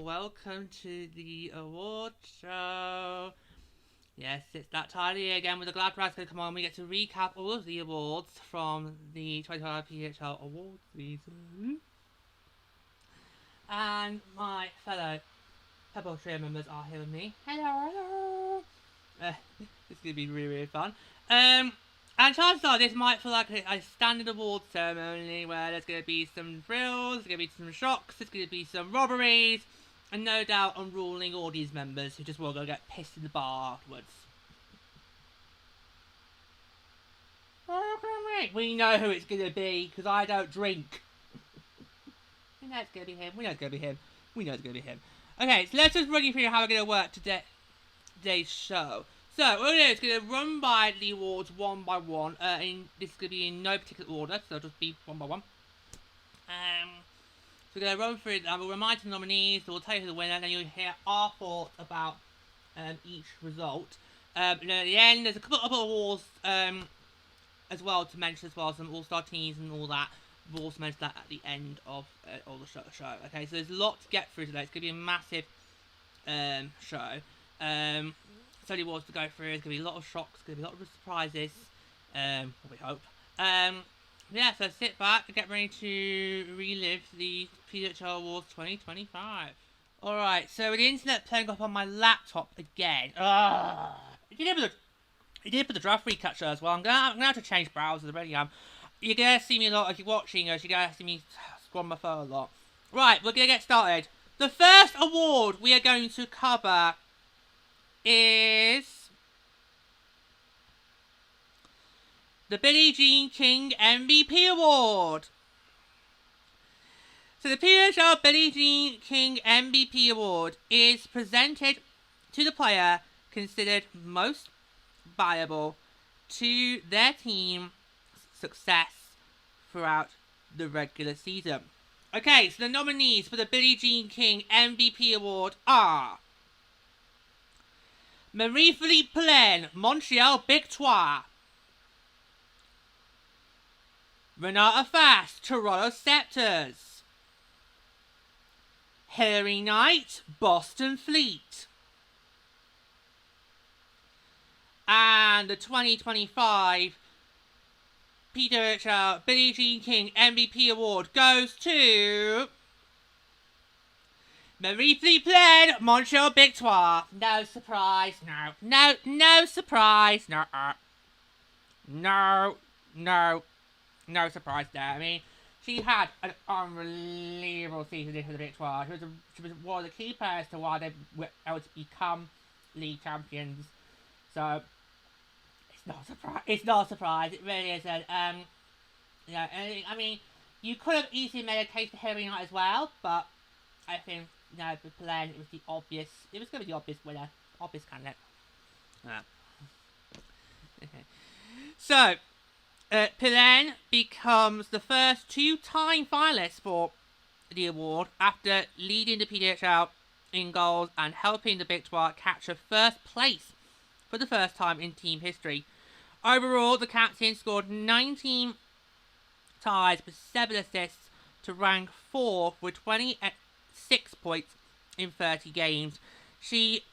Welcome to the awards show. Yes, it's that time of year again with the gladrags going to come on. We get to recap all of the awards from the 2025 PWHL Awards season. And my fellow PWHL members are here with me. Hello. It's going to be really, really fun. And chances are this might feel like a standard awards ceremony where there's going to be some thrills, there's going to be some shocks, there's going to be some robberies, and no doubt unruling audience members who just will go get pissed in the bar afterwards. We know who it's going to be, because I don't drink. We know it's going to be him. We know it's going to be him. We know it's going to be him. Okay, so let's just run you through how we're going to work today's show. So, what we're going to do is going to run by the awards one by one. This is going to be in no particular order, so it'll just be one by one. So we're going to run through it. We'll remind the nominees, so we'll tell you who the winner, and then you'll hear our thoughts about each result. And then at the end, there's a couple of other awards as well to mention as well, some all-star teams and all that. We'll also mention that at the end of all the show. Okay, so there's a lot to get through today. It's going to be a massive show. So many awards to go through. There's going to be a lot of shocks. There's going to be a lot of surprises. We hope. Yeah, so sit back and get ready to relive the PWHL Awards 2025. Alright, so with the internet playing up on my laptop again. It did put the draft recap show as well. I'm gonna have to change browsers, I really am. You're gonna see me a lot if you're watching us. You're gonna see me scroll my phone a lot. Right, we're gonna get started. The first award we are going to cover is the Billie Jean King MVP Award. So the PWHL Billie Jean King MVP Award is presented to the player considered most valuable to their team's success throughout the regular season. Okay, so the nominees for the Billie Jean King MVP Award are Marie-Philippe Poulain, Montreal Victoire; Renata Fast, Toronto Scepters; Hilary Knight, Boston Fleet; and the 2025 PWHL Billie Jean King MVP Award goes to Marie-Philippe Poulain, Montreal Victoire. No surprise, no surprise, no surprise there. I mean, she had an unbelievable season for the Victoire. She was one of the key players to why they were able to become league champions. So it's not a surprise. It really isn't. Yeah, I mean, you could have easily made a case for Hilary Knight as well, but I think for Poulain, it was going to be the obvious winner, obvious candidate. Okay. So, Poulain becomes the first two-time finalist for the award after leading the PWHL in goals and helping the Victoire capture first place for the first time in team history. Overall, the captain scored 19 ties with 7 assists to rank 4th with 26 points in 30 games. She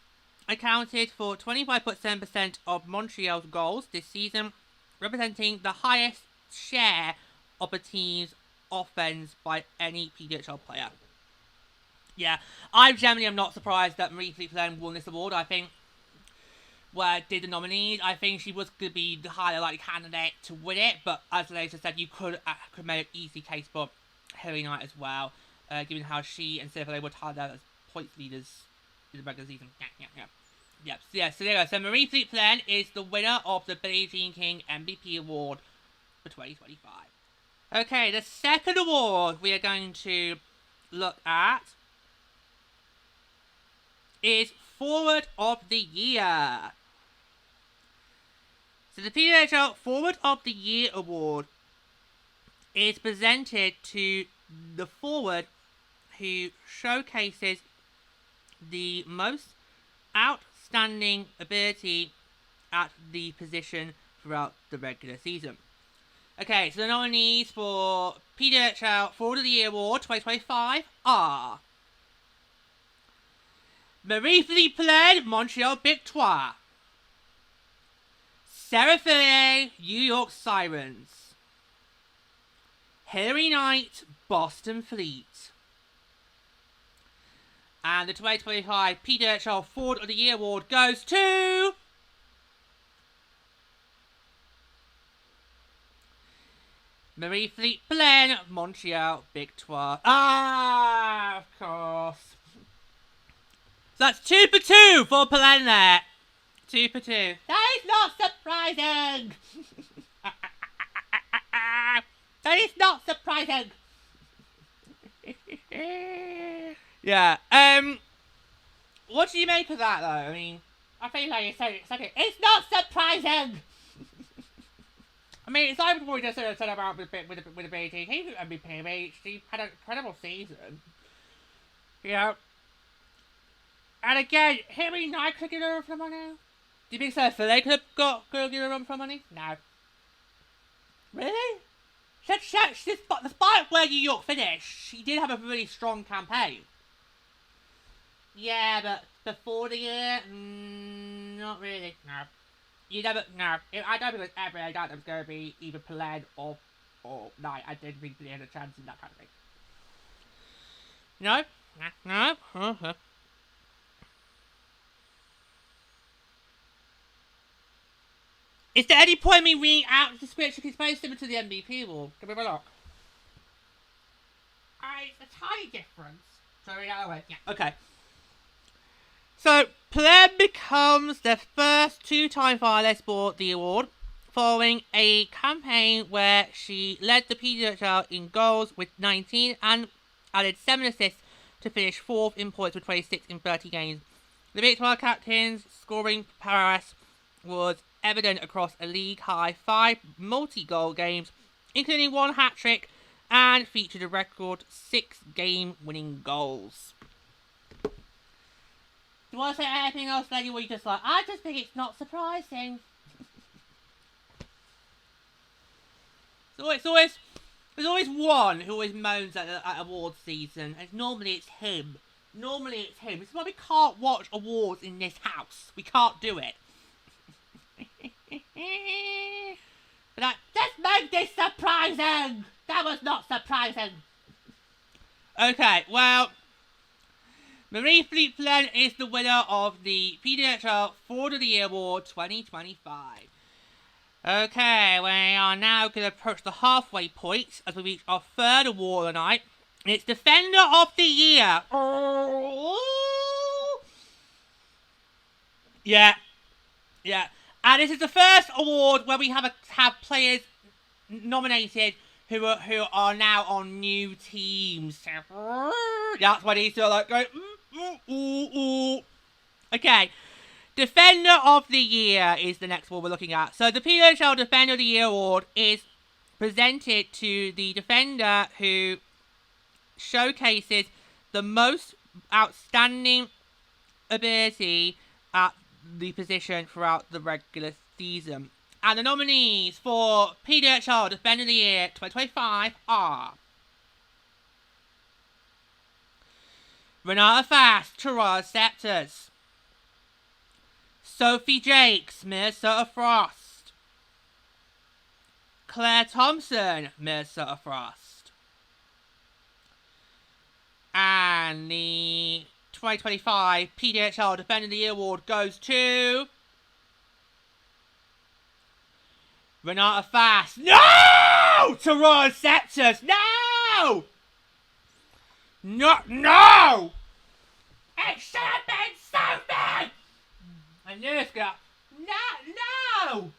accounted for 25.7% of Montreal's goals this season, representing the highest share of a team's offense by any PWHL player. Yeah, I generally am not surprised that Marie-Philippe Poulain won this award. I think where did the nominees, I think she was going to be the highly likely candidate to win it, but as Laser said, you could make an easy case for Hilary Knight as well, given how she and Sarah were tied out as points leaders in the regular season. So there you go. So Marie-Philippe Poulain is the winner of the Billie Jean King MVP Award for 2025. Okay, the second award we are going to look at is Forward of the Year. So the PWHL Forward of the Year award is presented to the forward who showcases the most outstanding ability at the position throughout the regular season. Okay, so the nominees for PWHL Forward of the Year Award 2025 are Marie-Philippe Poulain, Montreal Victoire. Sarah Fillier, New York Sirens. Hilary Knight, Boston Fleet. And the 2025 PWHL Forward of the Year Award goes to Marie-Philippe Poulain, Montreal Victoire. Of course. So that's 2 for 2 for Poulain there. 2 for 2. That is not surprising. That is not surprising. Yeah. What do you make of that, though? I mean, I feel like you're saying it's not surprising. I mean, it's like what we just said about with the BT. He was MVP. He had an incredible season. You know. And again, Hilary Knight could get a run for money. Do you think Sarah Fillier could have given a run for money? No. Really? Despite where New York finished, she did have a really strong campaign. Yeah, but before the year, not really. No. You never. No. I don't think it was ever. I doubt it was going to be either Poulain or Knight. I didn't think they had a chance in that kind of thing. No. No. Is there any point in me reading out the description? It's very similar to the MVP award. Give me a look. It's a tiny difference. Sorry, that way. Yeah. Okay. So, Poulain becomes the first two-time finalist for the award, following a campaign where she led the PWHL in goals with 19 and added 7 assists to finish 4th in points with 26 in 30 games. The Victoire captain's scoring prowess was evident across a league-high 5 multi-goal games, including 1 hat-trick, and featured a record 6 game-winning goals. Do you want to say anything else, lady, or you just like, I just think it's not surprising. There's always one who always moans at awards season, and normally it's him. This is why we can't watch awards in this house. We can't do it. But just make this surprising! That was not surprising! Okay, well, Marie-Philippe Poulain is the winner of the PWHL Forward of the Year Award 2025. Okay, we are now going to approach the halfway point as we reach our third award of the night. It's Defender of the Year. Yeah. And this is the first award where we have players nominated who are now on new teams. That's why these are like going. Okay, Defender of the Year is the next one we're looking at. So the PWHL Defender of the Year award is presented to the defender who showcases the most outstanding ability at the position throughout the regular season. And the nominees for PWHL Defender of the Year 2025 are Renata Fast, Toronto Scepters. Sophie Jakes, Minnesota Frost. Claire Thompson, Minnesota Frost. And the 2025 PWHL Defender of the Year Award goes to Renata Fast. No! Toronto Scepters. No! No! It should have been Sophie! I knew it's gonna. No!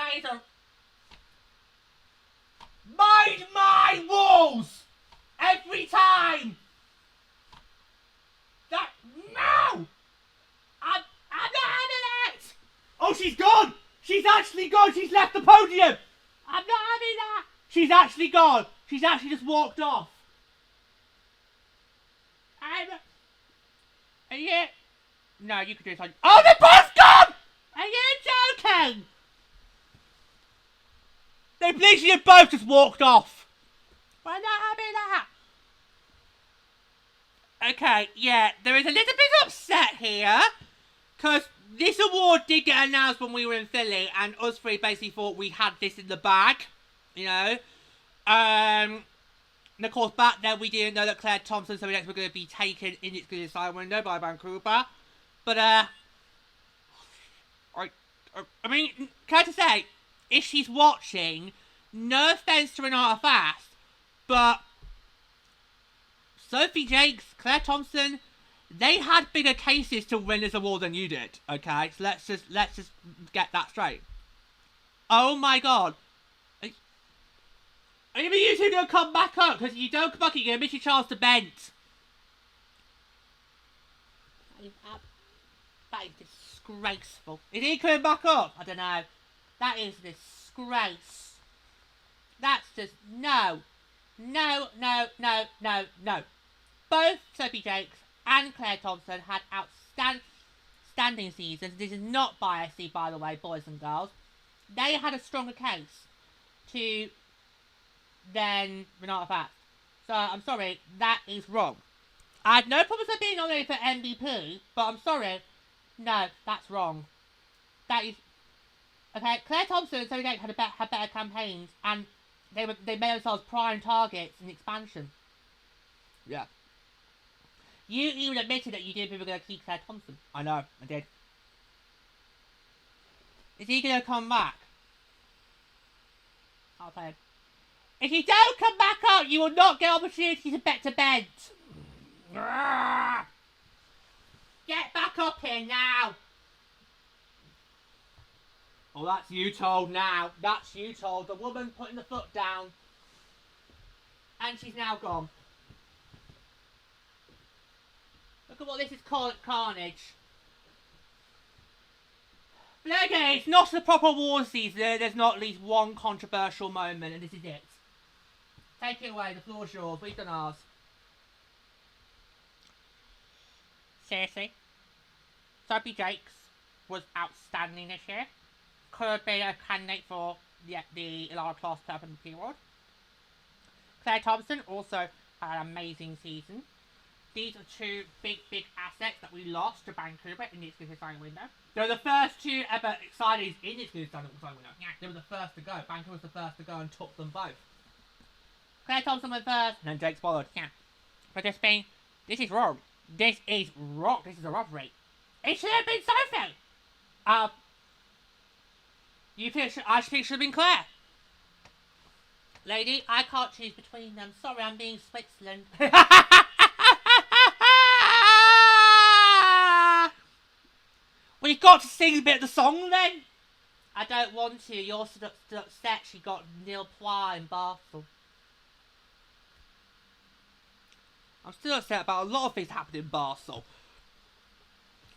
That is a... Mind my walls! Every time! That... No! I'm not having it! Oh, she's gone! She's actually gone! She's left the podium! I'm not having that! She's actually gone! She's actually just walked off. Are you... No, you could do something. Oh, they're both gone! Are you joking? They literally both just walked off. We're not having that. Okay, yeah, there is a little bit upset here. Because this award did get announced when we were in Philly. And us three basically thought we had this in the bag. You know? And of course, back then we didn't know that Claire Thompson and Sophie were going to be taken in its good side window by Vancouver. But, I mean, can I just say, if she's watching, no offense to Renata Fast, but Sophie Jakes, Claire Thompson, they had bigger cases to win this award than you did, okay? So let's just get that straight. Oh my god. Are you two going to come back up? Because if you don't come back up, you're going to miss your chance to bent. That is disgraceful. Is he coming back up? I don't know. That is a disgrace. That's just... No. No, no, no, no, no. Both Sophie Jakes and Claire Thompson had outstanding seasons. This is not biasy, by the way, boys and girls. They had a stronger case to... than Renata Fast. So, I'm sorry, that is wrong. I had no problems with being nominated for MVP, but I'm sorry, no, that's wrong. That is... Okay, Claire Thompson and Sophie Jakes had better campaigns, and they made themselves prime targets in expansion. Yeah. You even admitted that you didn't think we were going to keep Claire Thompson. I know, I did. Is he going to come back? I'll play him. If you don't come back up, you will not get opportunity to bet to bend. Get back up here now. Oh, that's you told now. That's you told. The woman putting the foot down. And she's now gone. Look at what this is called, carnage. But okay, it's not the proper war season. There's not at least one controversial moment, and this is it. Take it away, the floor's yours. We've done ours. Seriously? Sophie Jakes was outstanding this year. Could have been a candidate for the Elara Class PWHL Award. Claire Thompson also had an amazing season. These are two big assets that we lost to Vancouver in the exclusive signing window. They were the first two ever signings in the exclusive signing window. Yeah, they were the first to go. Vancouver was the first to go and took them both. Claire Thompson went first, and then Jake followed. Yeah. But this is wrong. This is wrong. This is a robbery. It should have been Sophie. I think it should have been Claire. Lady, I can't choose between them. Sorry, I'm being Switzerland. Well, you've got to sing a bit of the song then. I don't want to. You're still upset she got Neil Ply in Basel. I'm still upset about a lot of things happening in Basel.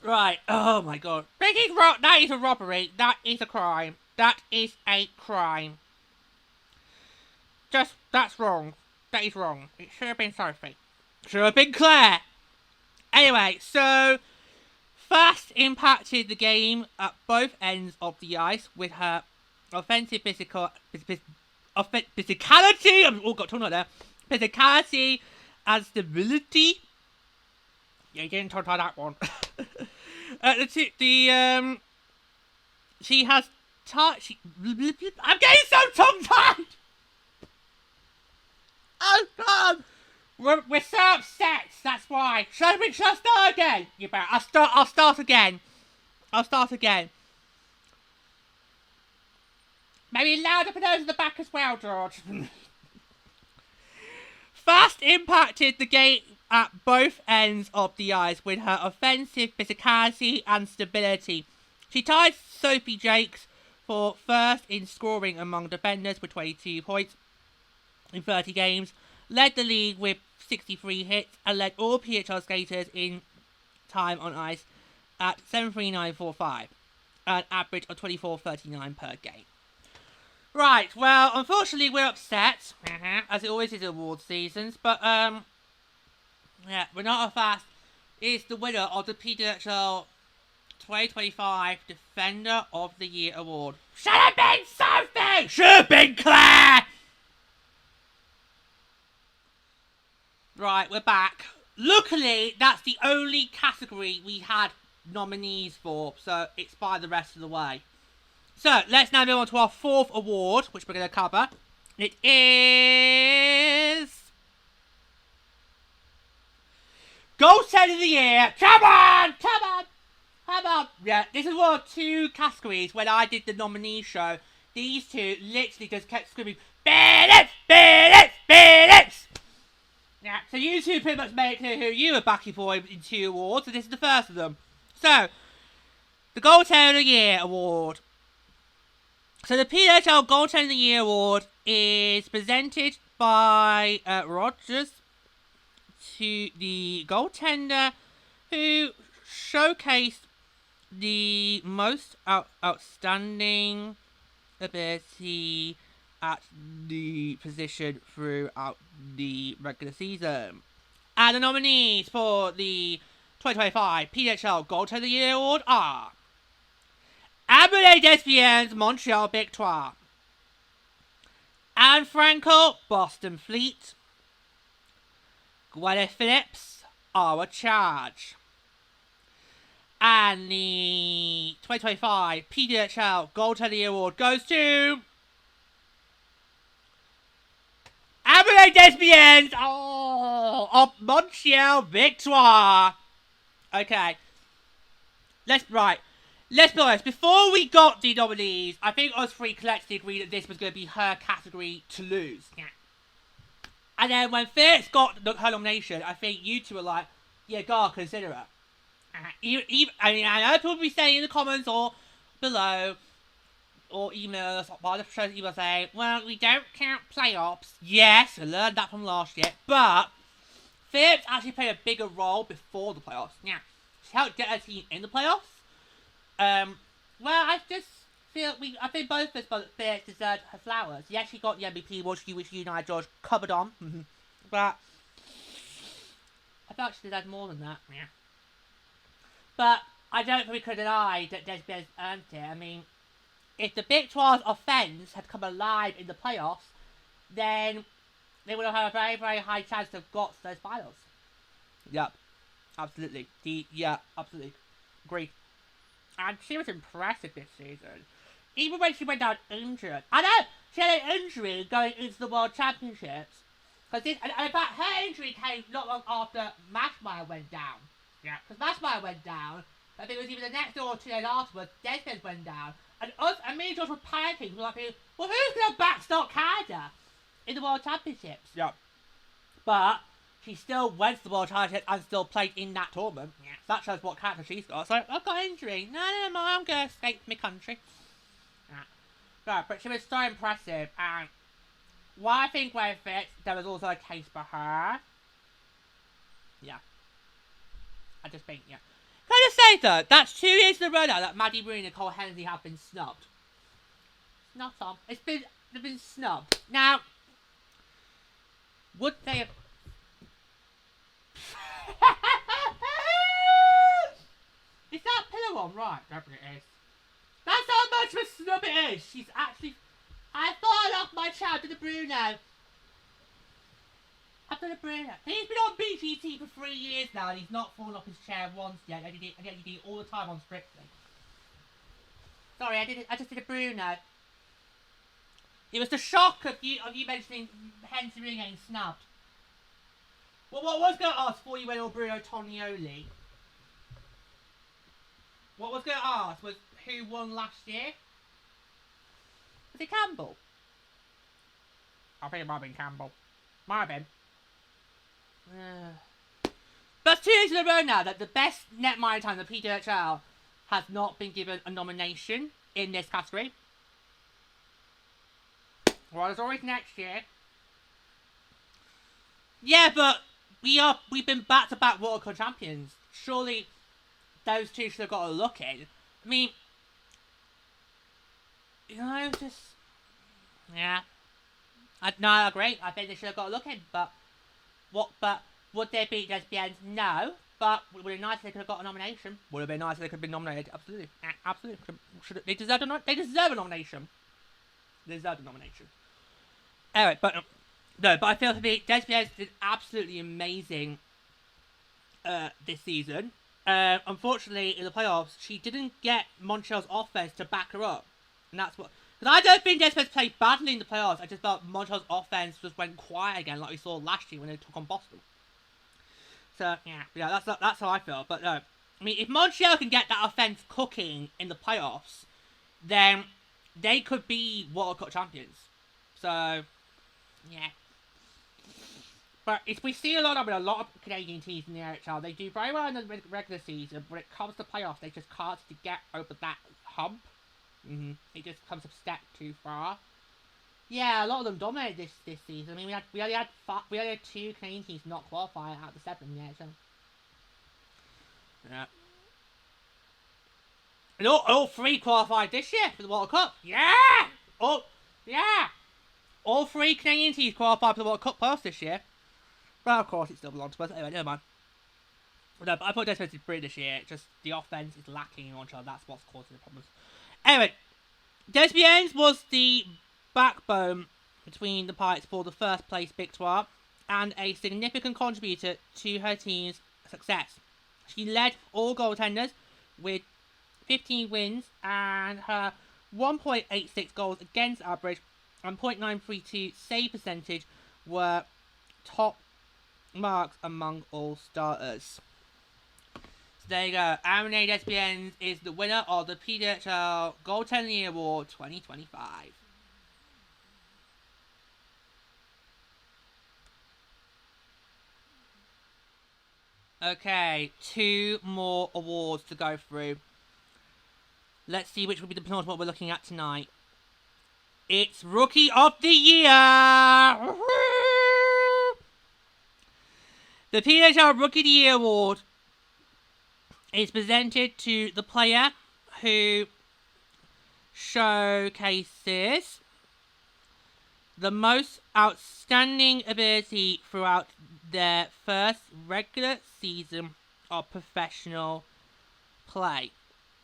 Right. Oh my god. That is a robbery. That is a crime. That is a crime. That's wrong. That is wrong. It should have been Sophie. Should have been Claire. Anyway, so Fast impacted the game at both ends of the ice with her offensive physicality. I've all got tongue right there. Physicality and stability. Yeah, you didn't talk about that one. She has I'm getting so tongue-tied! Oh god! We're so upset, that's why. Should I start again? You better. I'll start again. Maybe louder for those in the back as well, George. Fast impacted the game at both ends of the ice with her offensive physicality and stability. She tied Sophie Jakes for first in scoring among defenders with 22 points in 30 games, led the league with 63 hits, and led all PHL skaters in time on ice at 7.3945, an average of 24.39 per game. Right, well, unfortunately we're upset, as it always is in award seasons, but yeah, Renata Fast is the winner of the PWHL 2025 Defender of the Year Award. Should have been Sophie! Should have been Claire! Right, we're back. Luckily, that's the only category we had nominees for, so it's by the rest of the way. So, let's now move on to our fourth award, which we're going to cover. It is... Goaltender of the Year! Come on! Come on! Come on! Yeah, this is one of two categories when I did the nominee show. These two literally just kept screaming, Phillips! Phillips! Phillips! Yeah, so you two pretty much made it clear who you were backing for in two awards, and this is the first of them. So, the Goaltender of the Year Award. So the PWHL Goaltender of the Year Award is presented by Rogers to the goaltender who showcased the most outstanding ability at the position throughout the regular season. And the nominees for the 2025 PWHL Goaltender of the Year Award are Amélie Desbiens, Montreal Victoire, Anne Frankel, Boston Fleet, Gwyneth Phillips, Our Charge. And the 2025 PWHL Goaltender of the Year Award goes to Amélie Desbiens, of Montreal Victoire. Okay. Let's be honest, before we got the nominees, I think us three collectively agreed that this was going to be her category to lose. Yeah. And then when Phillips got her nomination, I think you two were like, yeah, God, consider her. I know people will be saying in the comments or below, or emails, or the show's email saying, well, we don't count playoffs. Yes, I learned that from last year, but Phillips actually played a bigger role before the playoffs. Yeah. She helped get her team in the playoffs. Well, I just feel I think both of us but Phillips deserved her flowers. Yes, she got the MVP award, which you and I, George, covered on. But I felt she deserved more than that. Yeah. But I don't think we could deny that Desbiens earned it. I mean, if the Victoires' offense had come alive in the playoffs, then they would have had a very, very high chance to have got those finals. Yep. Absolutely. Yeah, absolutely. Agreed. And she was impressive this season. Even when she went down injured. I know! She had an injury going into the World Championships. And in fact, her injury came not long after Mashmeyer went down. Yeah. Because Mashmeyer went down. I think it was even the next day or 2 days afterwards, Desbiens went down. And us and me and George were panicking. We were like, well, who's going to backstop Canada in the World Championships? Yeah. But she still went to the World Championships and still played in that tournament. Yeah. So that shows what character she's got. So, I've got an injury. No, I'm going to escape my country. Yeah. Right, but she was so impressive. And while I think Gwyneth Phillips, there was also a case for her. Yeah. I just think, yeah. Can I just say, though, that's 2 years in a row now that Maddie Breen and Cole Hensley have been snubbed. Not on. They've been snubbed. Now, would they have... Is that pillow on? Right, definitely it is. That's how much of a snub it is. She's actually... I thought off my child to the Bruno. I've done a Bruno. He's been on BGT for 3 years now and he's not fallen off his chair once yet. And he did it all the time on Strictly. Sorry, I just did a Bruno. It was the shock of you mentioning Hensley Ring getting snubbed. Well, what I was going to ask before you went on Bruno Tonioli. What I was going to ask was who won last year? Was it Campbell? I think it might have been Campbell. Might have been. But 2 years in a row now that the best net minor time, the PWHL, has not been given a nomination in this category. Well, there's always next year. Yeah, but we've been back-to-back World Cup champions. Surely those two should have got a look in. I mean, just yeah. I agree. I think they should have got a look in, but would they beat lesbians? No. But would it be nice if they could have got a nomination? Would it have been nice if they could have been nominated? Absolutely. Absolutely. They deserve a nomination. They deserve a nomination. Anyway, but I feel for me, lesbians did absolutely amazing this season. Unfortunately, in the playoffs, she didn't get Montreal's offense to back her up. And that's what... Because I don't think Desmond's played badly in the playoffs. I just felt Montreal's offense just went quiet again, like we saw last year when they took on Boston. So, yeah, that's how I feel. But, I mean, if Montreal can get that offense cooking in the playoffs, then they could be World Cup champions. So, yeah. But we see a lot of Canadian teams in the NHL. They do very well in the regular season, but when it comes to playoffs, they just can't get over that hump. It just comes a step too far. Yeah, a lot of them dominated this season. I mean, we only had 2 Canadian teams not qualify out of the 7. Yeah, so yeah. And all 3 qualified this year for the World Cup. Yeah, all 3 Canadian teams qualified for the World Cup playoffs this year. Well, of course, it still belongs to us. Anyway, never mind. No, but I thought Desmond is brilliant this year. Just the offense is lacking in Montreal. That's what's causing the problems. Anyway, Desbiens was the backbone between the Pirates for the first place victoire and a significant contributor to her team's success. She led all goaltenders with 15 wins, and her 1.86 goals against average and .932 save percentage were top marks among all starters. So there you go. Amine Desbiens is the winner of the PWHL Goaltending Award 2025. Okay, 2 more awards to go through. Let's see which will be the penultimate we're looking at tonight. It's Rookie of the Year! The PWHL Rookie of the Year Award is presented to the player who showcases the most outstanding ability throughout their first regular season of professional play.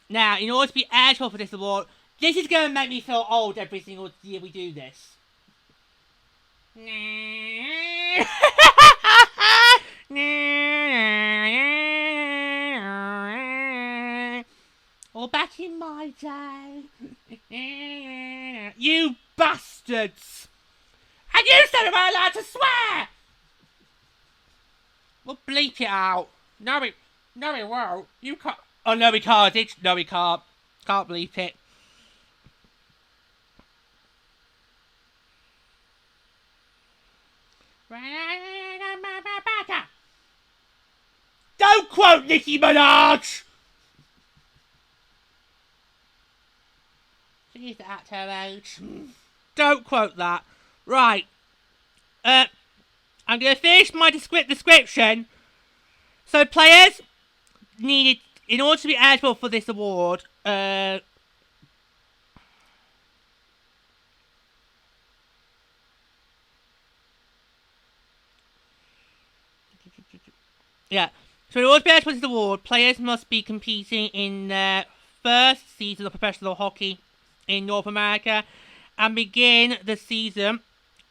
Now, in order to be eligible for this award, this is going to make me feel old every single year we do this. Or back in my day. You bastards! And you said we weren't allowed to swear! We'll bleep it out. No, we won't. You can't. Oh, no, we can't. No, we can't. Can't bleep it. Don't quote Nicki Minaj! She's at her age. Don't quote that. Right. I'm going to finish my description. So players needed, in order to be eligible for this award, yeah. So in order to be eligible for this award, players must be competing in their first season of professional hockey in North America and begin the season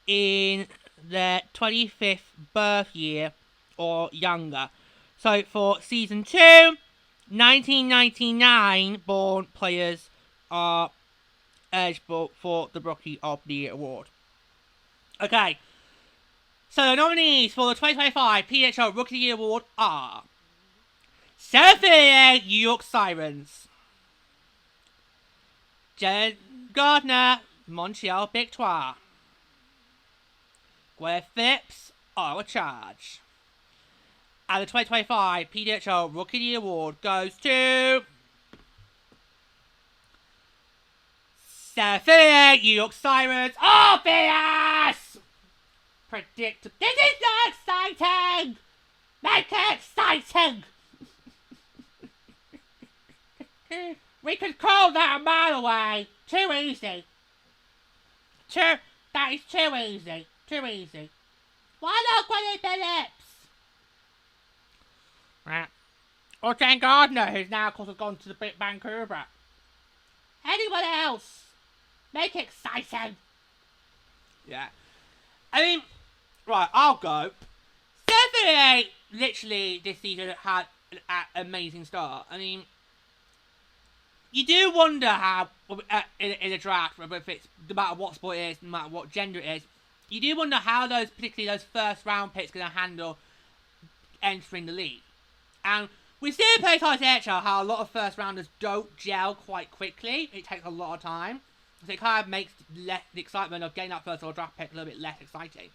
in their 25th birth year or younger. So for season 2, 1999 born players are eligible for the Rookie of the Year award. Okay. So the nominees for the 2025 PWHL Rookie of the Year award are Philadelphia New York Sirens, Jen Gardner, Montreal Victoire, Gwyneth Phillips, Ottawa Charge. And the 2025 PWHL Rookie of the Year award goes to affiliate, New York Sirens, obvious! Predictable. This is not exciting! Make it exciting! We could call that a mile away. Too easy. That is too easy. Too easy. Why not Gwenny Phillips? Right. Or Jane Gardner, who's now, of course, has gone to the Big Vancouver. Anyone else? Make it exciting. Yeah. I mean, right, I'll go. 78 literally this season had an amazing start. I mean, you do wonder how, in a draft, whether it's no matter what sport it is, no matter what gender it is, you do wonder how particularly those first round picks, going to handle entering the league. And we see in places like NHL how a lot of first rounders don't gel quite quickly. It takes a lot of time. So it kind of makes the excitement of getting that first draft pick a little bit less exciting.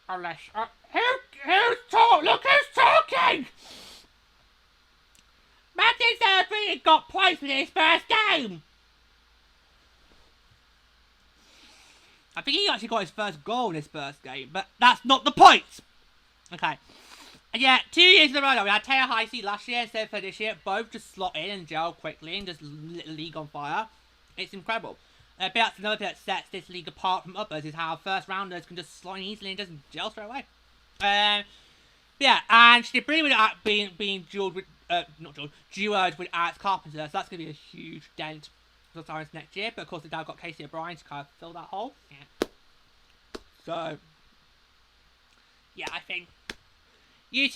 Unless, who's talking? Look who's talking! Matthew Serafini got placed in his first game! I think he actually got his first goal in his first game, but that's not the point! Okay. And yeah, 2 years in a row now, we had Taylor Heisey last year instead of this year, both just slot in and gel quickly and just lit the league on fire. It's incredible. That's another thing that sets this league apart from others, is how first rounders can just slot in easily and doesn't gel straight away. Yeah, and she did brilliant with being duoed with Alex Carpenter, so that's going to be a huge dent for the Sirens next year. But of course, they've now got Casey O'Brien to kind of fill that hole. Yeah. So, yeah, I think yeah,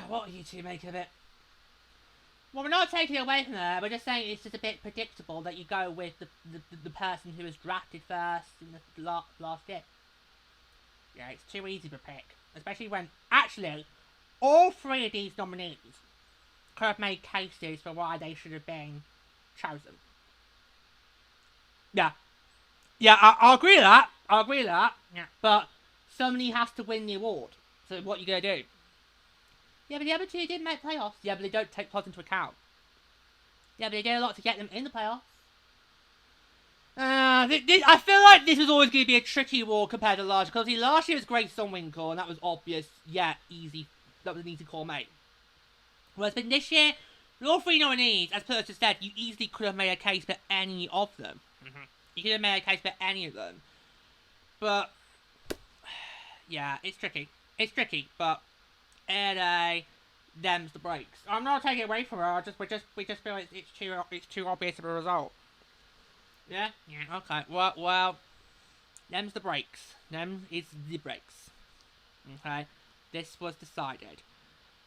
what do you two make of it? Well, we're not taking it away from her. We're just saying it's just a bit predictable that you go with the person who was drafted first in the last year. Yeah, it's too easy to pick. Especially when, actually, all three of these nominees could have made cases for why they should have been chosen. Yeah. Yeah, I'll agree with that. Yeah. But somebody has to win the award. So what are you going to do? Yeah, but the other two didn't make playoffs. Yeah, but they don't take pods into account. Yeah, but they did a lot to get them in the playoffs. I feel like this was always going to be a tricky award compared to last year. Because last year was Grace Sunwinkle, and that was obvious. Yeah, easy. That was an easy call, mate. Whereas for this year, with all three nominees, as Percy said, you easily could have made a case for any of them. Mm-hmm. You could have made a case for any of them. But, yeah, it's tricky. It's tricky, but them's the breaks. I'm not taking it away from her. We just feel like it's too obvious of a result. Yeah. Yeah. Okay. Well, them's the breaks. Them is the breaks. Okay. This was decided.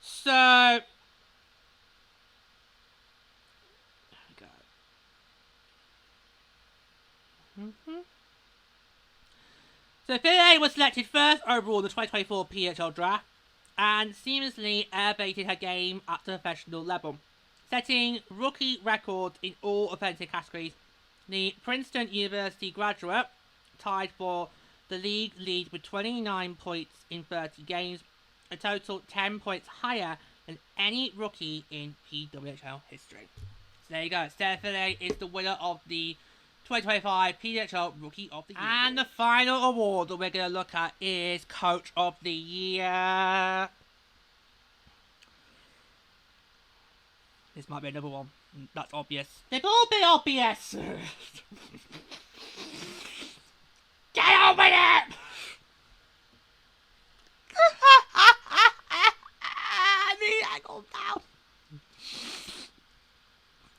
So. There we go. So Philly was selected first overall in the 2024 PWHL draft, and seamlessly elevated her game at the professional level, setting rookie records in all offensive categories. The Princeton University graduate tied for the league lead with 29 points in 30 games, a total 10 points higher than any rookie in PWHL history. So there you go. Stephanie is the winner of the 2025 PWHL Rookie of the Year. And the final award that we're going to look at is Coach of the Year. This might be another one. That's obvious. They've all been obvious. Get on with it! I mean, I go down.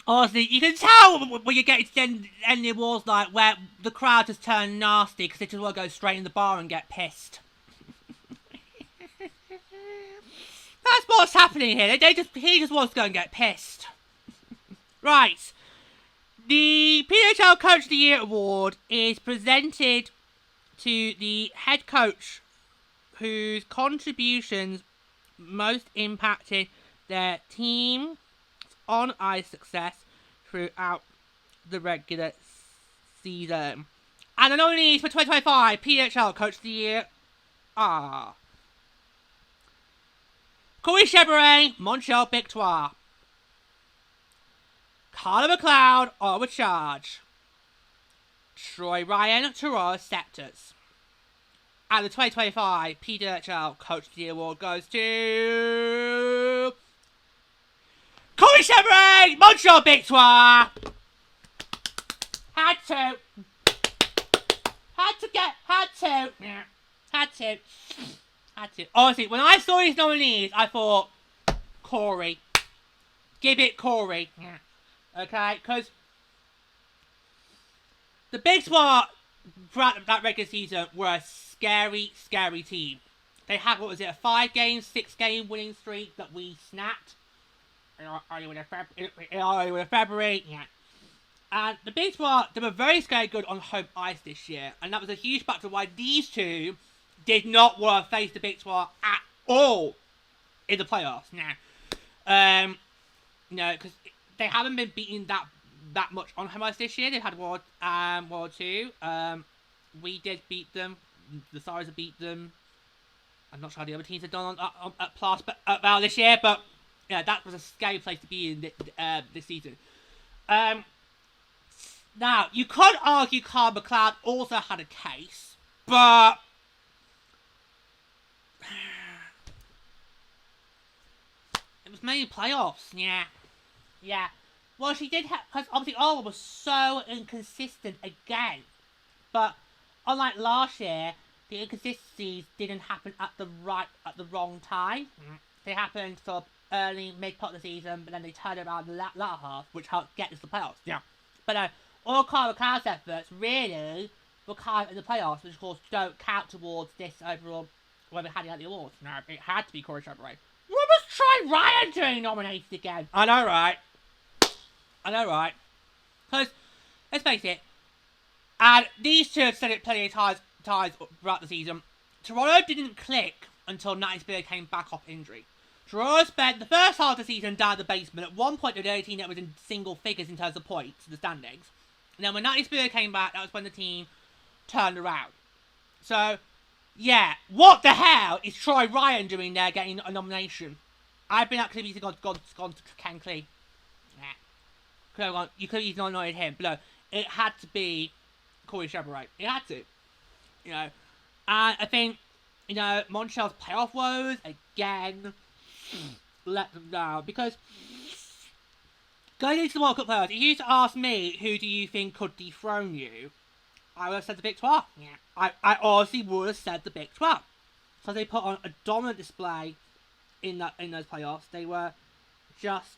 Honestly, you can tell when you get to the end of the awards night where the crowd just turn nasty because they just want to go straight in the bar and get pissed. That's what's happening here. He just wants to go and get pissed. Right. The PWHL Coach of the Year award is presented to the head coach whose contributions most impacted their team on ice success throughout the regular season. And the nominees for 2025 PWHL Coach of the Year are Corey Cheveray, Montreal Victoire, Carla McLeod on a charge. Troy Ryan to Royal Scepters. And the 2025 PWHL Coach of the Year Award goes to Corey Chevrolet, Montreal Victoire. Had to. Honestly, when I saw these nominees, I thought, Corey. Give it Corey. Okay, because the Big Swan throughout that regular season were a scary, scary team. They had, what was it, a 5-game, 6-game winning streak that we snapped early in February. Yeah. And the Big Swan, they were very scary good on home ice this year, and that was a huge factor why these two did not want to face the Big Swan at all in the playoffs. Now, because they haven't been beaten that much on home ice this year. They've had World 2. We did beat them. The Stars have beat them. I'm not sure how the other teams have done at Plus about this year, but yeah, that was a scary place to be in this season. Now, you could argue Carl McLeod also had a case, but it was mainly playoffs, yeah. Well, she did have, because obviously Ola was so inconsistent again, but unlike last year, the inconsistencies didn't happen at the wrong time. They happened sort of early, mid part of the season, but then they turned around the latter half, which helped get us the playoffs. Yeah. But all Carl McLeod's efforts really were kind of in the playoffs, which of course don't count towards this overall when we had it at the awards. No, it had to be Corey Chevrolet. What was Troy Ryan doing nominated again? I know, right? Because, let's face it, and these two have said it plenty of times throughout the season, Toronto didn't click until Natty Spear came back off injury. Toronto spent the first half of the season down the basement. At one point, they were the only team that was in single figures in terms of points, the standings. And then when Natty Spear came back, that was when the team turned around. So, yeah, what the hell is Troy Ryan doing there getting a nomination? I've been actually gone to Ken Clee. Yeah. You could have easily nominated him, but no, it had to be Corey Chevrolet. It had to. And I think, Montreal's playoff woes, again, let them down. Because going into the World Cup playoffs, if you used to ask me, who do you think could dethrone you, I would have said the Big 12. Yeah. I honestly would have said the Big 12. So they put on a dominant display in those playoffs. They were just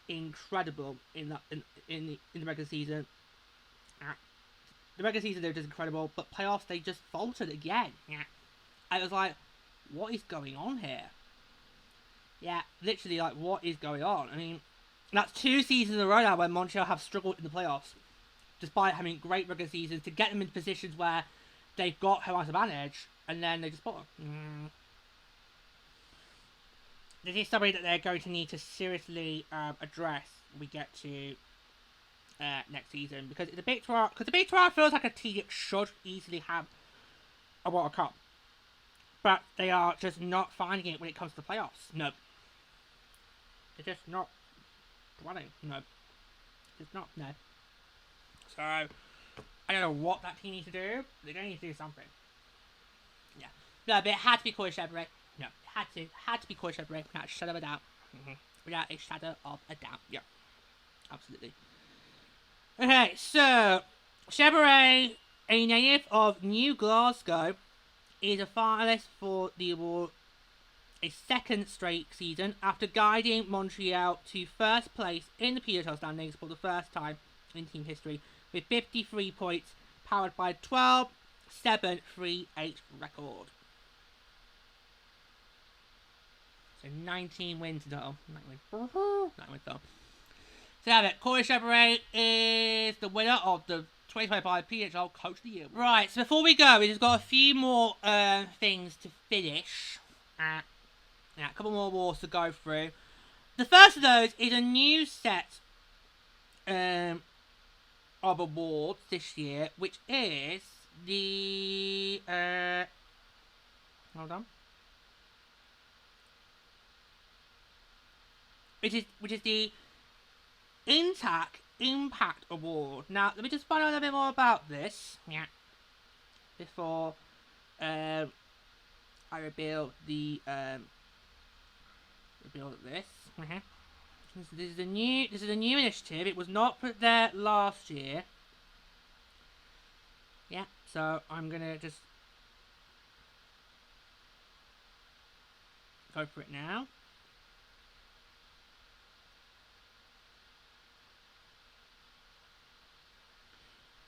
incredible in the regular season. The regular season they were just incredible, but playoffs they just faltered again. Yeah. I was like, what is going on here? Yeah, literally, like, what is going on? I mean, that's 2 seasons in a row now where Montreal have struggled in the playoffs, despite having great regular seasons, to get them in positions where they've got home ice advantage, and then they just bottom. This is something that they're going to need to seriously address when we get to next season, because the Big 12 feels like a team that should easily have a World Cup, but they are just not finding it when it comes to the playoffs. No, they're just not running. No, it's not. No. So I don't know what that team needs to do. They're going to need to do something. Yeah, no, but it had to be Corey Chevrolet. No, it had to be Corey Chevrolet. Without a shadow of a doubt. Without a shadow of a doubt. Yeah, absolutely. Okay, so Chevrolet, a native of New Glasgow, is a finalist for the award a second straight season after guiding Montreal to first place in the PWHL standings for the first time in team history with 53 points, powered by 12-7-3-8 record. So 19 wins in total. 9 wins total. So have it. Corey Chevrolet is the winner of the 2025 PWHL Coach of the Year. Right, so before we go, we just got a few more things to finish. A couple more awards to go through. The first of those is a new set of awards this year, which is the hold on. Which is the Intact Impact Award. Now, let me just find out a little bit more about this. Yeah. Before I reveal the reveal this. This is a new initiative. It was not put there last year. Yeah, so I'm gonna just go for it now.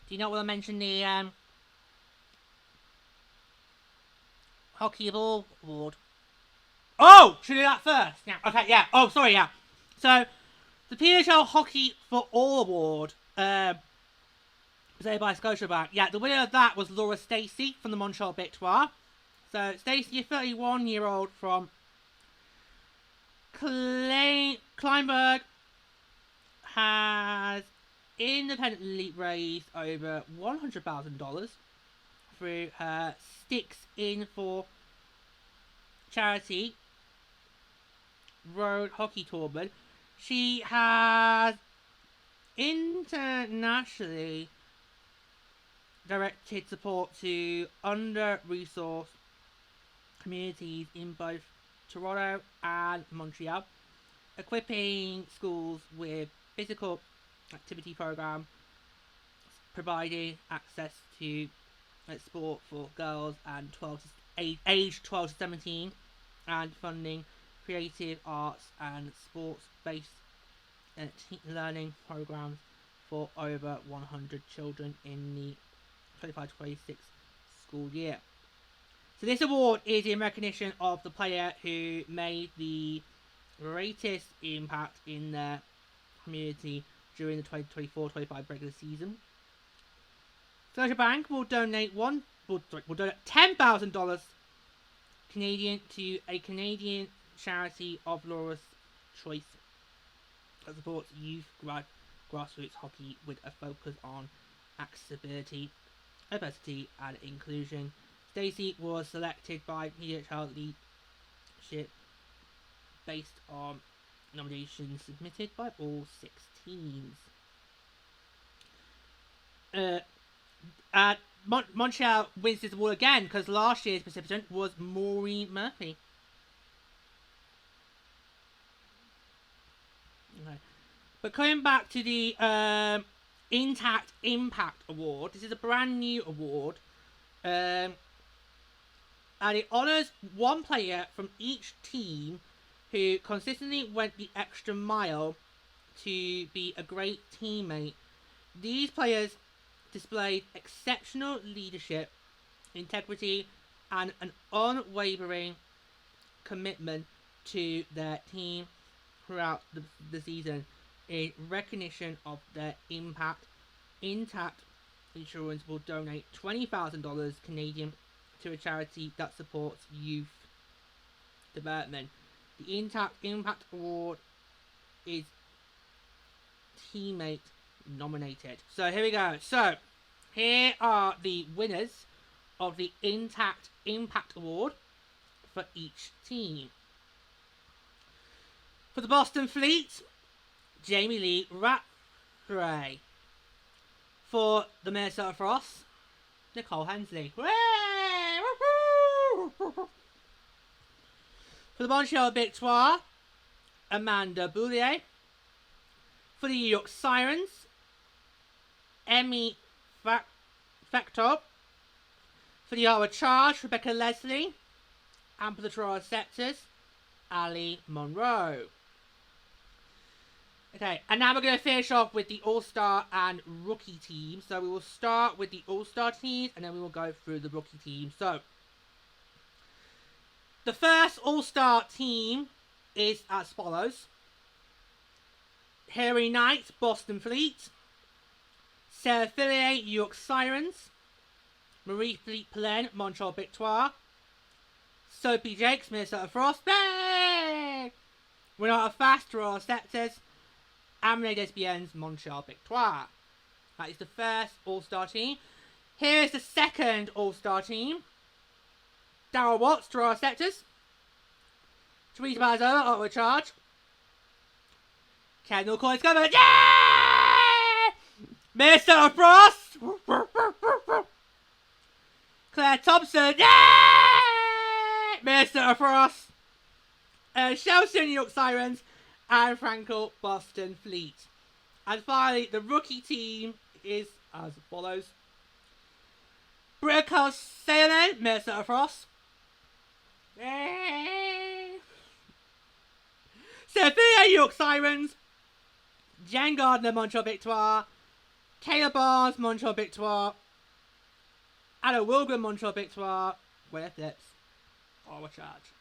Do you not want to mention the Hockey Ball Award? Oh! Should we do that first? Yeah, okay, yeah. Oh, sorry, yeah. So, the PWHL Hockey for All Award, presented by Scotiabank. Yeah, the winner of that was Laura Stacey from the Montreal Victoire. So, Stacey, a 31-year-old from Kleinberg, has independently raised over $100,000 through her Sticks In for charity road hockey tournament. She has internationally directed support to under-resourced communities in both Toronto and Montreal, equipping schools with physical activity program, providing access to sport for girls and aged 12 to 17, and funding creative arts and sports-based learning programs for over 100 children in the 25-26 school year. So this award is in recognition of the player who made the greatest impact in their community during the 2024-25 regular season. Scotiabank will donate $10,000 Canadian to a Canadian charity of Laura's choice that supports youth grassroots hockey with a focus on accessibility, diversity, and inclusion. Stacey was selected by PWHL leadership based on nominations submitted by all 6 teams. Montreal wins this award again because last year's recipient was Maureen Murphy. Okay. But coming back to the Intact Impact Award, this is a brand new award. And it honours one player from each team who consistently went the extra mile to be a great teammate. These players displayed exceptional leadership, integrity, and an unwavering commitment to their team throughout the season. In recognition of their impact, Intact Insurance will donate $20,000 Canadian to a charity that supports youth development. The Intact Impact Award is teammate nominated. So here we go. So here are the winners of the Intact Impact Award for each team. For the Boston Fleet, Jamie Lee Rattray. For the Minnesota Frost, Nicole Hensley. For the Montreal Victoire, Amanda Boulier. For the New York Sirens, Emmy Factor. For the Ottawa Charge, Rebecca Leslie. And for the Toronto Scepters, Ali Monroe. Okay, and now we're going to finish off with the All-Star and Rookie team. So we will start with the All-Star teams, and then we will go through the Rookie team. So, the first All-Star team is as follows. Harry Knight, Boston Fleet. Sarah Fillier, New York Sirens. Marie Fleet Pelen, Montreal Victoire. Sophie Jakes, Minnesota Frost. Hey! Renata Fast, Toronto Scepters. Amelie Desbiens, Montreal Victoire. That is the first All-Star team. Here is the second All-Star team. Darryl Watts, Toronto Scepters. Teresa Bazola, Ottawa Charge. Kendall Coy's coming. Yeah! Mr. Frost. Claire Thompson. Yeah! Mr. Frost. Chelsea New York Sirens. And Frankel Boston Fleet. And finally, the rookie team is as follows. Brickhouse Salem, Mr. Frost. Sophia York Sirens. Jen Gardner, Montreal Victoire. Kayla Barnes, Montreal Victoire. Anna Wilgren, Montreal Victoire. With Flips. Or a charge.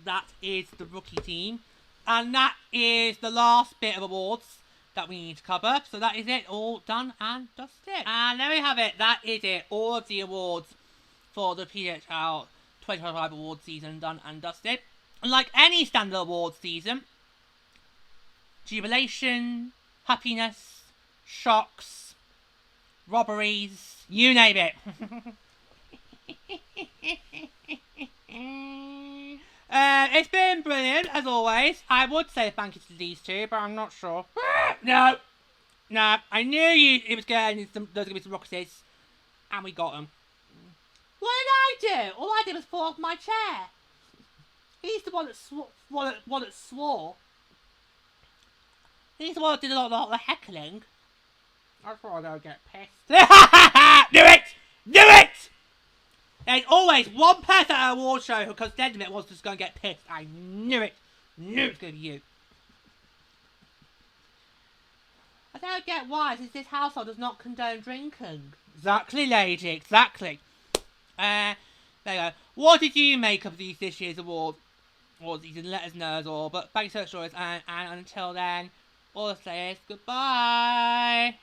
That is the rookie team. And that is the last bit of awards that we need to cover. So that is it. All done and dusted. And there we have it. That is it. All of the awards for the PWHL 2025 award season done and dusted. And like any standard awards season, jubilation, happiness, shocks, robberies, you name it. It's been brilliant, as always. I would say thank you to these two, but I'm not sure. No, I knew it was going to be some Roxys, and we got them. What did I do? All I did was fall off my chair. He's the one that swore. He's the one that did a lot of the heckling. I thought I would get pissed. Do it! There's always one person at an award show who comes dead to it wants to just go and get pissed. I knew it. Knew it was going to be you. I don't get why, since this household does not condone drinking. Exactly, lady. Exactly. There you go. What did you make of this year's award? Or you can let us know as well. But thanks so much, and until then, all I say is goodbye.